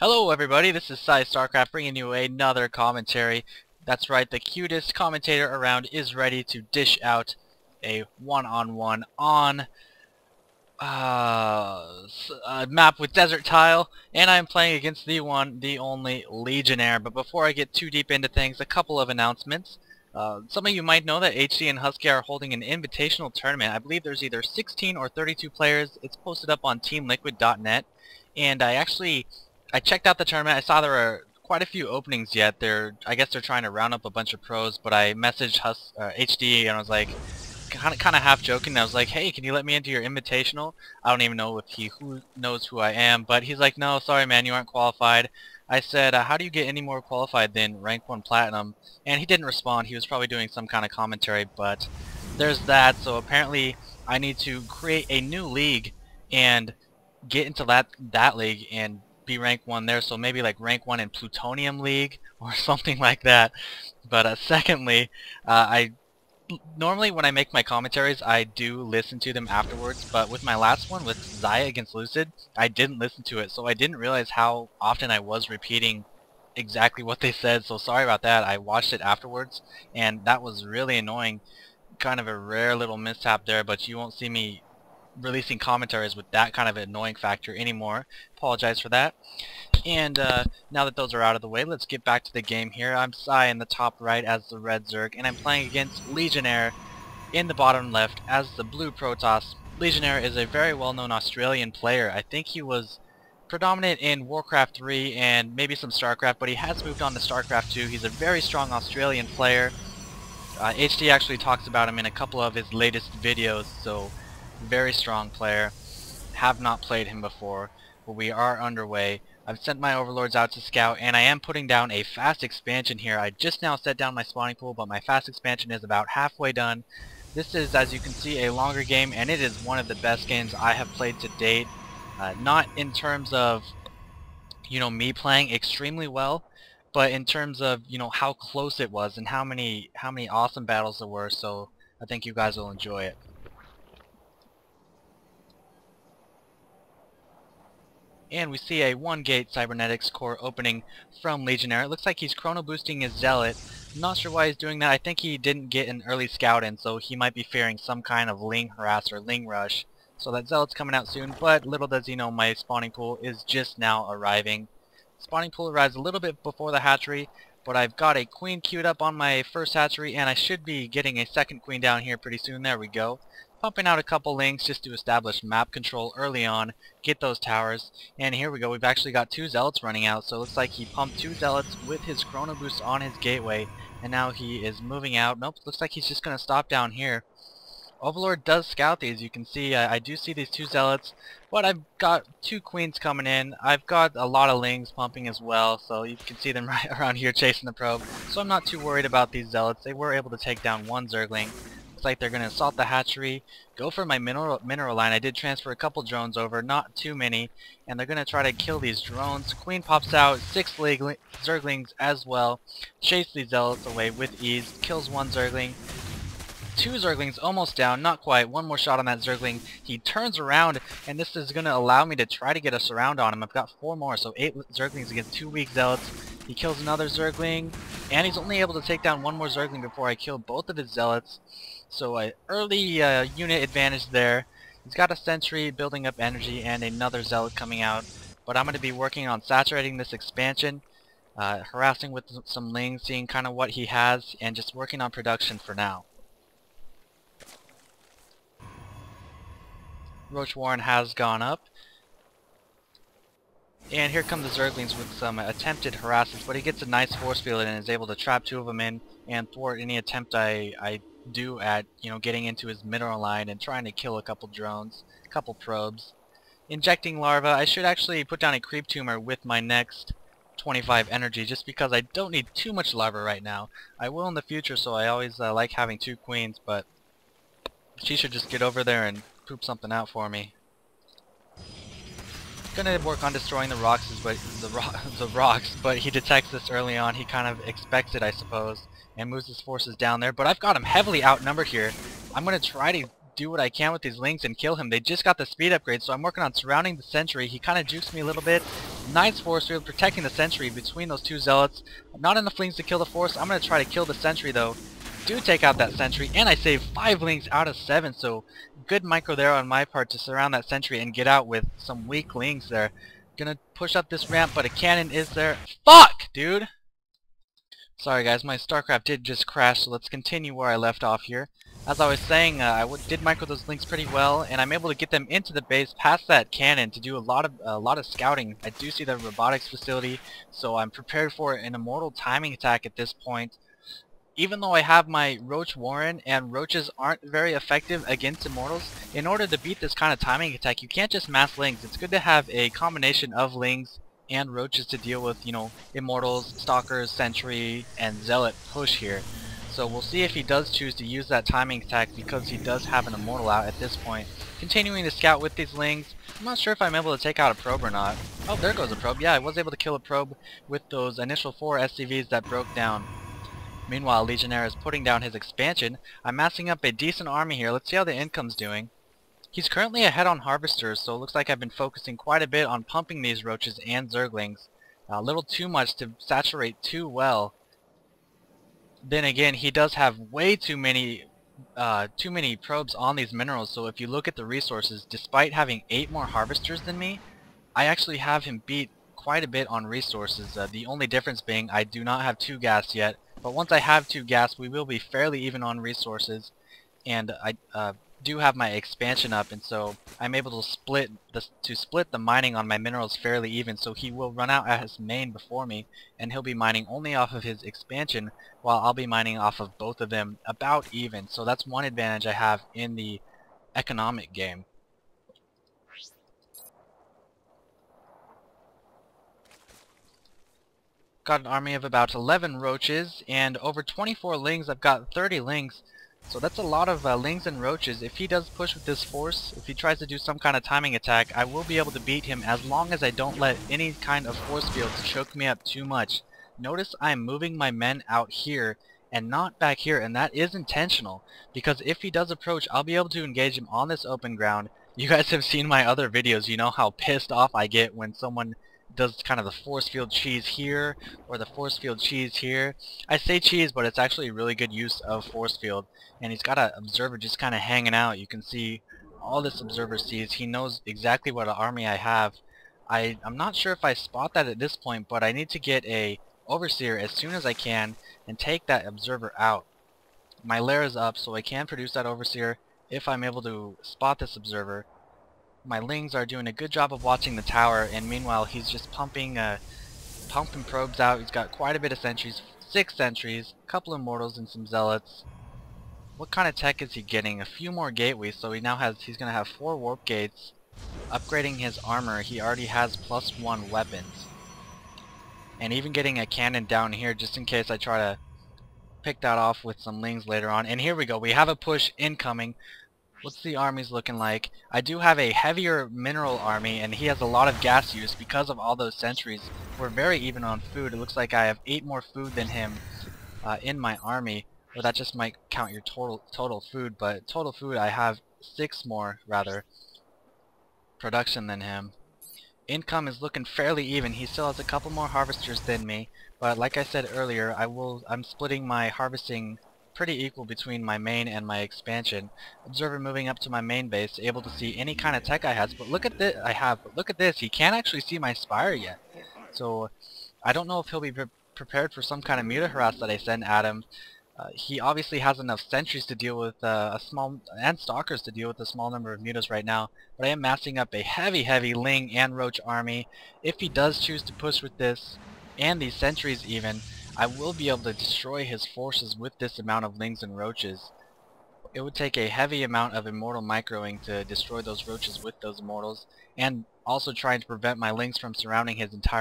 Hello everybody, this is StarCraft bringing you another commentary. That's right, the cutest commentator around is ready to dish out a one-on-one on a map with desert tile, and I'm playing against the one, the only Legionnaire. But before I get too deep into things, a couple of announcements. Some of you might know that HD and Husky are holding an invitational tournament. I believe there's either 16 or 32 players. It's posted up on TeamLiquid.net, and I checked out the tournament. I saw there were quite a few openings yet. I guess they're trying to round up a bunch of pros, but I messaged HD and I was like, kind of half joking. I was like, hey, can you let me into your invitational? I don't even know if who knows who I am, but he's like, no, sorry man, you aren't qualified. I said, how do you get any more qualified than rank 1 platinum? And he didn't respond. He was probably doing some kind of commentary, but there's that. So apparently I need to create a new league and get into that league and be rank 1 there, so maybe like rank 1 in Plutonium League or something like that. But secondly, I normally when I make my commentaries I do listen to them afterwards, but with my last one with Xayah against Lucid, I didn't listen to it, so I didn't realize how often I was repeating exactly what they said, so sorry about that. I watched it afterwards and that was really annoying. Kind of a rare little mishap there, but you won't see me releasing commentaries with that kind of annoying factor anymore. Apologize for that. And now that those are out of the way, let's get back to the game here. I'm Sai in the top right as the red Zerg, and I'm playing against Legionnaire in the bottom left as the blue Protoss. Legionnaire is a very well-known Australian player. I think he was predominant in Warcraft 3 and maybe some StarCraft, but he has moved on to StarCraft 2. He's a very strong Australian player. HD actually talks about him in a couple of his latest videos, so very strong player. Have not played him before, but we are underway. I've sent my overlords out to scout, and I am putting down a fast expansion here. I just now set down my spawning pool, but my fast expansion is about halfway done. This is, as you can see, a longer game, and it is one of the best games I have played to date. Not in terms of, me playing extremely well, but in terms of, how close it was and how many awesome battles there were. So I think you guys will enjoy it. And we see a 1-gate cybernetics core opening from Legionnaire. It looks like he's chrono boosting his zealot. I'm not sure why he's doing that. I think he didn't get an early scout in, so he might be fearing some kind of Ling harass or Ling rush. So that zealot's coming out soon, but little does he know my spawning pool is just now arriving. Spawning pool arrives a little bit before the hatchery, but I've got a queen queued up on my first hatchery, and I should be getting a second queen down here pretty soon. There we go. Pumping out a couple links just to establish map control early on, get those towers, and here we go. We've actually got 2 zealots running out, so it looks like he pumped 2 zealots with his chrono boost on his gateway, and now he is moving out. Nope, looks like he's just going to stop down here. Overlord does scout these. You can see I do see these 2 zealots, but I've got 2 queens coming in. I've got a lot of lings pumping as well, so you can see them right around here chasing the probe. So I'm not too worried about these zealots. They were able to take down 1 zergling. Looks like they're going to assault the hatchery, go for my mineral line. I did transfer a couple drones over, not too many, and they're going to try to kill these drones. Queen pops out, 6 zerglings as well. Chase these zealots away with ease, kills 1 zergling. 2 zerglings almost down, not quite. 1 more shot on that zergling. He turns around, and this is going to allow me to try to get a surround on him. I've got 4 more, so 8 zerglings against 2 weak zealots. He kills another zergling, and he's only able to take down 1 more zergling before I kill both of his zealots. So an early unit advantage there. He's got a sentry building up energy and another zealot coming out. But I'm going to be working on saturating this expansion, harassing with some lings, seeing kind of what he has, and just working on production for now. Roach Warren has gone up. And here come the Zerglings with some attempted harasses, but he gets a nice force field and is able to trap 2 of them in and thwart any attempt I do at, getting into his mineral line and trying to kill a couple drones, a couple probes. Injecting larva. I should actually put down a creep tumor with my next 25 energy just because I don't need too much larva right now. I will in the future, so I always like having 2 queens, but she should just get over there and poop something out for me. Gonna work on destroying the rocks, but he detects this early on. He kind of expects it, I suppose, and moves his forces down there. But I've got him heavily outnumbered here. I'm gonna try to do what I can with these lings and kill him. They just got the speed upgrade, so I'm working on surrounding the sentry. He kind of jukes me a little bit, Nice force field protecting the sentry between those two zealots. Not enough lings to kill the force. I'm going to try to kill the sentry though. Do take out that sentry, and I save 5 lings out of 7, so good micro there on my part to surround that sentry and get out with some weak lings there. Gonna push up this ramp, but a cannon is there. Fuck, dude! Sorry guys, my StarCraft did just crash, so let's continue where I left off here. As I was saying, I did micro those links pretty well, and I'm able to get them into the base past that cannon to do a lot of scouting. I do see the robotics facility, so I'm prepared for an immortal timing attack at this point. Even though I have my Roach Warren and roaches aren't very effective against immortals, in order to beat this kind of timing attack you can't just mass lings. It's good to have a combination of lings and roaches to deal with, you know, immortals, stalkers, sentry, and zealot push here. So we'll see if he does choose to use that timing attack because he does have an immortal out at this point. Continuing to scout with these lings. I'm not sure if I'm able to take out a probe or not. Oh, there goes a probe. Yeah, I was able to kill a probe with those initial 4 SCVs that broke down. Meanwhile, Legionnaire is putting down his expansion. I'm massing up a decent army here. Let's see how the income's doing. He's currently ahead on Harvesters, so it looks like I've been focusing quite a bit on pumping these roaches and zerglings. A little too much to saturate too well. Then again, he does have way too many probes on these minerals, so if you look at the resources, despite having 8 more Harvesters than me, I actually have him beat quite a bit on resources. The only difference being I do not have 2 gas yet. But once I have 2 gas, we will be fairly even on resources, and I do have my expansion up, and so I'm able to split the mining on my minerals fairly even. So he will run out at his main before me, and he'll be mining only off of his expansion, while I'll be mining off of both of them about even. So that's one advantage I have in the economic game. Got an army of about 11 roaches and over 24 lings. I've got 30 lings, so that's a lot of lings and roaches. If he does push with this force, if he tries to do some kind of timing attack, I will be able to beat him as long as I don't let any kind of force fields choke me up too much. Notice I'm moving my men out here and not back here, and that is intentional because if he does approach, I'll be able to engage him on this open ground. You guys have seen my other videos. You know how pissed off I get when someone does kind of the force field cheese here or the force field cheese here. I say cheese, but it's actually really good use of force field. And he's got an observer just kind of hanging out. You can see all this observer sees. He knows exactly what army I have. I'm not sure if I spot that at this point, but I need to get a overseer as soon as I can and take that observer out. My lair is up, so I can produce that overseer if I'm able to spot this observer. My lings are doing a good job of watching the tower, and meanwhile he's just pumping probes out. He's got quite a bit of sentries, 6 sentries, a couple of immortals and some zealots. What kind of tech is he getting? A few more gateways, so he's gonna have 4 warp gates. Upgrading his armor, he already has +1 weapons. And even getting a cannon down here just in case I try to pick that off with some lings later on. And here we go, we have a push incoming. What's the armies looking like? I do have a heavier mineral army, and he has a lot of gas use because of all those sentries. We're very even on food. It looks like I have 8 more food than him in my army. Or that just might count your total food, but total food I have 6 more, rather, production than him. Income is looking fairly even. He still has a couple more harvesters than me, but like I said earlier, I'm splitting my harvesting pretty equal between my main and my expansion. Observer moving up to my main base, able to see any kind of tech I have. But look at this, but look at this. He can't actually see my spire yet. So I don't know if he'll be prepared for some kind of muta harass that I send at him. He obviously has enough sentries to deal with and stalkers to deal with a small number of mutas right now. But I am massing up a heavy ling and roach army. If he does choose to push with this and these sentries even, I will be able to destroy his forces with this amount of lings and roaches. It would take a heavy amount of immortal microing to destroy those roaches with those immortals, and also trying to prevent my lings from surrounding his entire